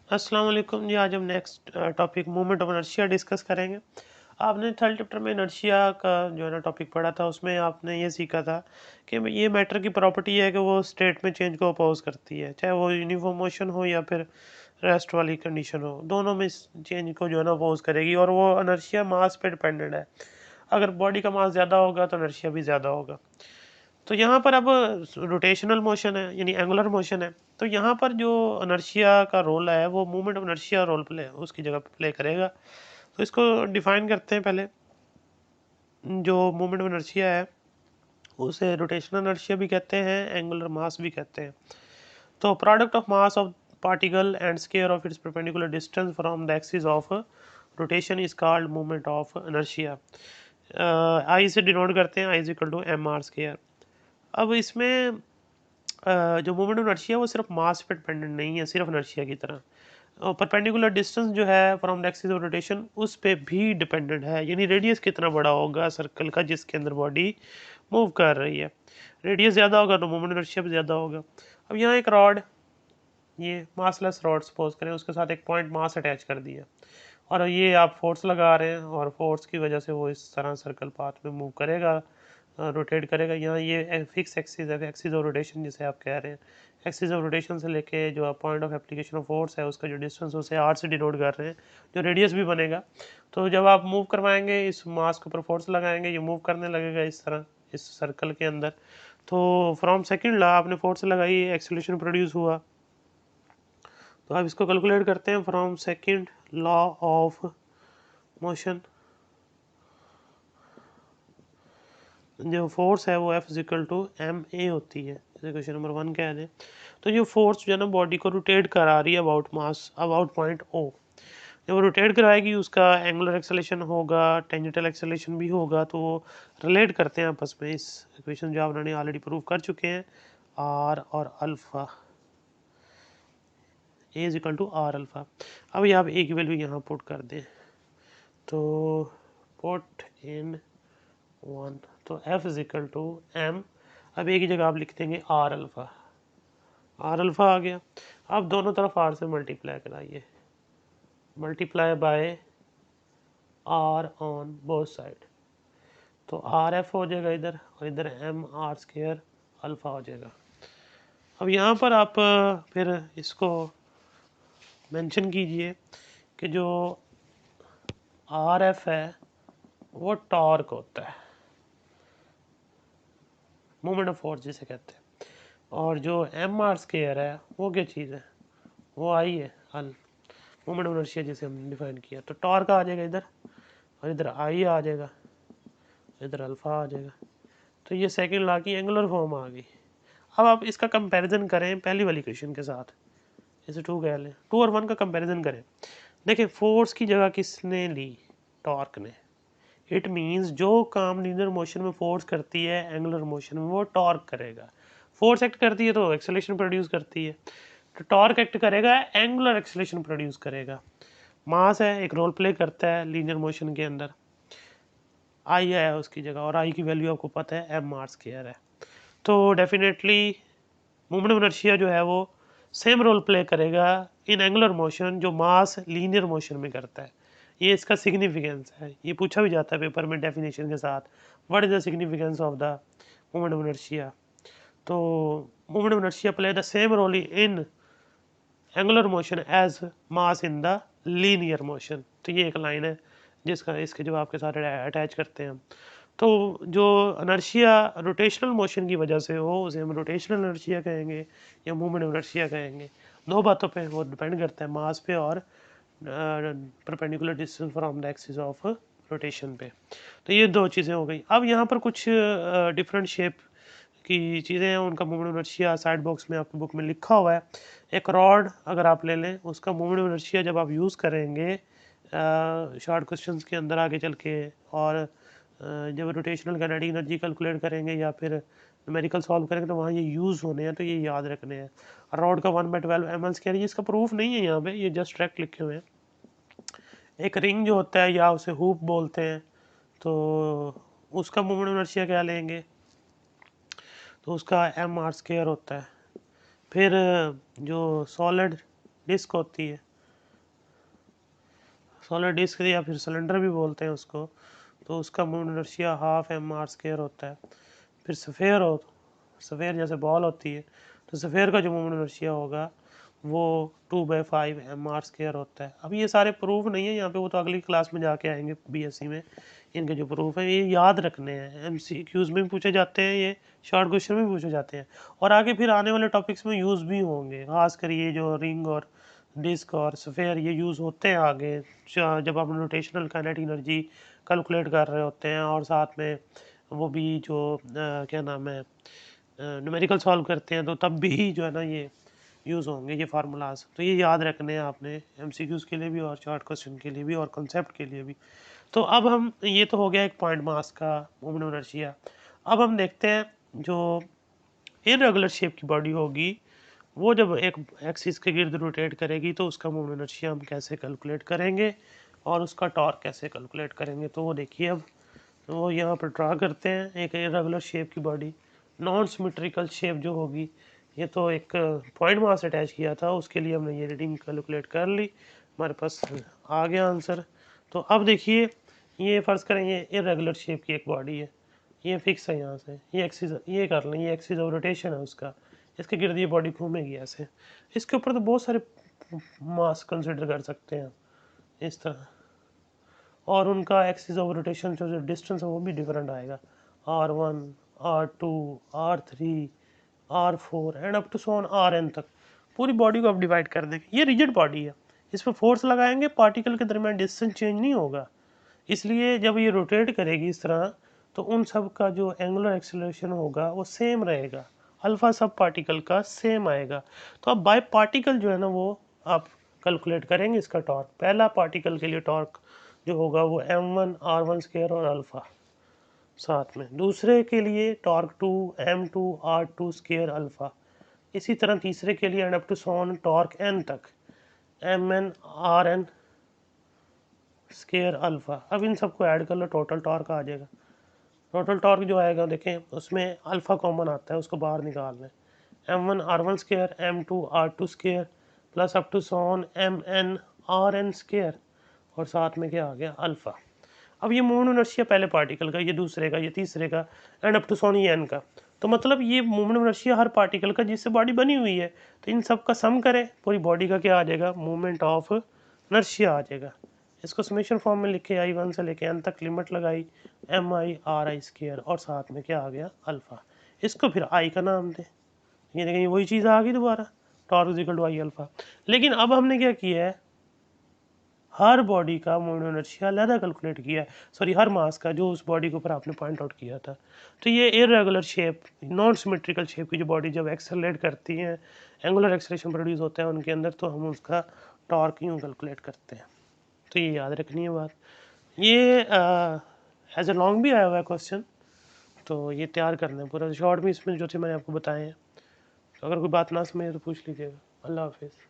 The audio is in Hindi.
अस्सलाम वालेकुम जी। आज हम next topic moment of inertia discuss करेंगे। आपने थर्ड चैप्टर में इनर्शिया का जो है ना टॉपिक पढ़ा था, उसमें आपने ये सीखा था कि ये मैटर की प्रॉपर्टी है कि वो स्टेट में चेंज को अपोज करती है, चाहे वो यूनिफॉर्म मोशन हो या फिर रेस्ट वाली कंडीशन हो, दोनों में इस चेंज को जो है ना अपोज करेगी। और वो इनर्शिया मास पे डिपेंडेंट है। अगर बॉडी का मास ज़्यादा होगा तो इनर्शिया भी ज़्यादा होगा। तो यहाँ पर अब रोटेशनल मोशन है यानी एंगुलर मोशन है। तो यहाँ पर जो इनर्शिया का रोल है वो movement of inertia role play उसकी जगह पे प्ले करेगा। तो इसको डिफाइन करते हैं पहले। जो मूवमेंट ऑफ इनर्शिया है उसे रोटेशनल इनर्शिया भी कहते हैं, एंगुलर मास भी कहते हैं। तो product of mass of particle and square of its perpendicular distance from the axis of rotation is called movement of inertia. I say denote करते हैं, I is equal to M R square. अब इसमें जो मोमेंट ऑफ इनर्शिया वो सिर्फ मास पे डिपेंडेंट नहीं है, सिर्फ इनर्शिया की तरह परपेंडिकुलर डिस्टेंस जो है from the axis of rotation उस पे भी डिपेंडेंट है। यानी रेडियस कितना बड़ा होगा सर्कल का जिसके अंदर बॉडी मूव कर रही है, रेडियस ज़्यादा होगा तो मोमेंट ऑफ इनर्शिया भी ज़्यादा होगा। अब यहाँ एक रॉड, ये मासलेस रॉड सपोज करें, उसके साथ एक पॉइंट मास अटैच कर दिया और ये आप फोर्स लगा रहे हैं और फोर्स की वजह से वो इस तरह सर्कल पाथ में मूव करेगा, रोटेट करेगा। यहाँ ये फिक्स एक्सिस है, एक्सिस ऑफ रोटेशन जिसे आप कह रहे हैं। एक्सिस ऑफ रोटेशन से लेके जो point of application of force है उसका जो डिस्टेंस उसे आर से डिनोट कर रहे हैं, जो रेडियस भी बनेगा। तो जब आप मूव करवाएंगे इस मास के ऊपर फोर्स लगाएंगे, ये मूव करने लगेगा इस तरह इस सर्कल के अंदर। तो फ्रॉम सेकेंड लॉ आपने फोर्स लगाई, एक्सीलरेशन प्रोड्यूस हुआ। तो आप इसको कैलकुलेट करते हैं from second law of motion. जो फोर्स है वो F is equal to M A होती है, जैसे क्वेश्चन नंबर 1 कह दें। तो ये फोर्स जो है ना बॉडी को रोटेट करा रही है about mass, about point O. जब वो रोटेट कराएगी उसका एंगुलर एक्सेलेरेशन होगा, टेंजेंटल एक्सेलेरेशन भी होगा। तो वो रिलेट करते हैं आपस में इस इक्वेशन जो आपने ऑलरेडी प्रूव कर चुके हैं, आर और alpha, A is equal to R alpha. अब ये आप ए की वैल्यू यहाँ पुट कर दें, तो पुट इन 1, तो F is equal to M. अब ए की जगह आप लिख देंगे आर अल्फा, आर अल्फा आ गया। अब दोनों तरफ आर से मल्टीप्लाई कराइए, multiply by R on both side. तो आर एफ हो जाएगा इधर और इधर एम आर स्क्वायर अल्फा हो जाएगा। अब यहाँ पर आप फिर इसको मेंशन कीजिए कि जो आर एफ है वो टॉर्क होता है, मोमेंट ऑफ फोर्स जिसे कहते हैं। और जो एम आर स्क्वायर है वो क्या चीज़ है, वो आई है अल मोमेंट ऑफ इनर्शिया जिसे हमने डिफाइन किया। तो टॉर्क आ जाएगा इधर और इधर आई आ जाएगा, इधर अल्फा आ जाएगा। तो ये सेकंड लॉ की एंगुलर फॉर्म आ गई। अब आप इसका कंपैरिजन करें पहली वाली क्वेश्चन के साथ, जैसे 2 कह लें, 2 और 1 का कंपैरिजन करें। देखिए फोर्स की जगह किसने ली, टॉर्क ने। इट मीन्स जो काम लीनियर मोशन में फोर्स करती है एंगुलर मोशन में वो टॉर्क करेगा। फोर्स एक्ट करती है तो एक्सेलेरेशन प्रोड्यूस करती है, तो टॉर्क एक्ट करेगा एंगुलर एक्सेलेरेशन प्रोड्यूस करेगा। मास है, एक रोल प्ले करता है लीनियर मोशन के अंदर, आई है उसकी जगह, और आई की वैल्यू आपको पता है एम आर स्क्वायर है। तो डेफिनेटली मोमेंट ऑफ इनर्शिया जो है वो सेम रोल प्ले करेगा इन एंगुलर मोशन जो मास लीनियर मोशन में करता है। ये इसका सिग्निफिकेंस है, ये पूछा भी जाता है पेपर में डेफिनेशन के साथ, what is the significance of the moment of inertia. तो moment of inertia play the same role in angular motion as mass in the linear motion. तो ये एक लाइन है जिसका इसके जवाब के साथ अटैच करते हैं हम। तो जो इनर्शिया रोटेशनल मोशन की वजह से हो उसे हम रोटेशनल इनर्शिया कहेंगे या मूवमेंट इनर्शिया कहेंगे। दो बातों पे वो डिपेंड करता है, मास पे और perpendicular distance from the axis of rotation पे। तो ये दो चीज़ें हो गई। अब यहाँ पर कुछ डिफरेंट शेप की चीज़ें हैं, उनका मूवमेंट इनर्शिया साइड बॉक्स में आपकी बुक में लिखा हुआ है। एक रॉड अगर आप ले लें, उसका मूवमेंट इनर्शिया जब आप यूज़ करेंगे शॉर्ट क्वेश्चंस के अंदर आगे चल के, और जब रोटेशनल काइनेटिक एनर्जी कैलकुलेट करेंगे या फिर न्यूमेरिकल सॉल्व करेंगे तो वहाँ ये यूज़ होने हैं, तो ये याद रखने हैं। रॉड का 1/12 ml स्क्वायर, ये इसका प्रूफ नहीं है यहाँ पे, ये जस्ट ट्रैक लिखे हुए हैं। एक रिंग जो होता है या उसे हुप बोलते हैं, तो उसका मूवमेंट इनर्शिया क्या लेंगे, तो उसका एम आर स्क्वायर होता है। फिर जो सॉलिड डिस्क होती है सॉलिड डिस्क या फिर सिलेंडर भी बोलते हैं उसको, तो उसका मोमेंट इनर्शिया हाफ mr² होता है। फिर सफ़ेयर जैसे बॉल होती है, तो सफ़ेयर का जो मोमेंट इनर्शिया होगा वो 2/5 mr² होता है। अब ये सारे प्रूफ नहीं है यहाँ पे, वो तो अगली क्लास में जाके आएंगे बीएससी में। इनके जो प्रूफ है ये याद रखने हैं, एमसीक्यूज में भी पूछे जाते हैं, ये शॉर्ट क्वेश्चन में भी पूछे जाते हैं, और आगे फिर आने वाले टॉपिक्स में यूज़ भी होंगे। खासकर ये जो रिंग और डिस्क और स्फेयर ये यूज़ होते हैं आगे, जब आप रोटेशनल काइनेटिक एनर्जी कैलकुलेट कर रहे होते हैं, और साथ में वो भी जो क्या नाम है न्यूमेरिकल सॉल्व करते हैं, तो तब भी जो है ना ये यूज़ होंगे ये फार्मूलाज। तो ये याद रखने हैं आपने एमसीक्यूज़ के लिए भी और शॉर्ट क्वेश्चन के लिए भी और कंसेप्ट के लिए भी। तो अब हम, ये तो हो गया एक पॉइंट मास का मोमेंट इनर्शिया। अब हम देखते हैं जो इर्रेगुलर शेप की बॉडी होगी, वो जब एक एक्सिस के गिर्द रोटेट करेगी तो उसका मोमेंट इनर्शिया हम कैसे कैलकुलेट करेंगे और उसका टॉर्क कैसे कैलकुलेट करेंगे। तो वो देखिए, अब तो यहाँ पर ड्रा करते हैं एक इर्रेगुलर शेप की बॉडी। नॉन सिमेट्रिकल शेप जो होगी, ये तो एक पॉइंट मास अटैच किया था, उसके लिए हमने ये रीडिंग कैलकुलेट कर ली, हमारे पास आ गया आंसर। तो अब देखिए, ये फ़र्ज़ करें ये इर्रेगुलर शेप की एक बॉडी है, ये फिक्स है यहाँ से, ये एक्सिस, ये कर लें, ये एक्सिस ऑफ रोटेशन है उसका, इसके गिर्द ये बॉडी घूमेगी ऐसे। इसके ऊपर तो बहुत सारे मास कंसिडर कर सकते हैं इस तरह, और उनका एक्सिस ऑफ रोटेशन जो डिस्टेंस है वो भी डिफरेंट आएगा, r1 r2 r3 r4 and up to so on rn तक। पूरी बॉडी को आप डिवाइड कर देंगे। ये रिजिड बॉडी है, इस पर फोर्स लगाएंगे, पार्टिकल के दरमियान डिस्टेंस चेंज नहीं होगा, इसलिए जब ये रोटेट करेगी इस तरह, तो उन सब का जो एंगुलर एक्सेलरेशन होगा वो सेम रहेगा, अल्फा सब पार्टिकल का सेम आएगा। तो अब बाय पार्टिकल जो है ना वो आप कैलकुलेट करेंगे इसका टॉर्क। पहला पार्टिकल के लिए टॉर्क जो होगा वो m1 r1² और अल्फा साथ में, दूसरे के लिए टॉर्क 2 m2 r2² अल्फा, इसी तरह तीसरे के लिए and up to so on torque n तक mn rn² अल्फा। अब इन सबको ऐड कर लो, टोटल टॉर्क आ जाएगा। टोटल टॉर्क जो आएगा देखें, उसमें अल्फा कॉमन आता है, उसको बाहर निकाल लें, m1 r1² m2 r2² plus up to so on mn rn², और साथ में क्या आ गया, अल्फा। अब ये मोमेंट इनर्शिया पहले पार्टिकल का, ये दूसरे का, ये तीसरे का, एंड अप टू सोन ये n का। तो मतलब ये मोमेंट इनर्शिया हर पार्टिकल का जिससे बॉडी बनी हुई है, तो इन सब का सम करें, पूरी बॉडी का क्या आ जाएगा, मोमेंट ऑफ इनर्शिया आ जाएगा। इसको समेशन फॉर्म में लिखे, I1 से लेके n तक लिमिट लगाई, mi/ri², और साथ में क्या आ गया, अल्फा। इसको फिर I का नाम दें, ये देखें वही चीज़ आ गई दोबारा, torque is equal to I alpha. लेकिन अब हमने क्या किया है, हर बॉडी का मोमेंट इनर्शिया अलग कैलकुलेट किया है, सॉरी हर मास का जो उस बॉडी के ऊपर आपने पॉइंट आउट किया था। तो ये irregular shape, non symmetrical shape की जो बॉडी जब एक्सेलरेट करती हैं, एंगुलर एक्सेलरेशन प्रोड्यूस होता है उनके अंदर, तो हम उसका टॉर्क यूँ कैलकुलेट करते हैं। तो ये याद रखनी है बात। ये एज ए लॉन्ग भी आया हुआ है क्वेश्चन, तो ये तैयार करना है पूरा। शॉर्ट में इसमें जो थे मैंने आपको बताए हैं, तो अगर कोई बात ना समझे तो पूछ लीजिएगा। अल्लाह हाफिज़।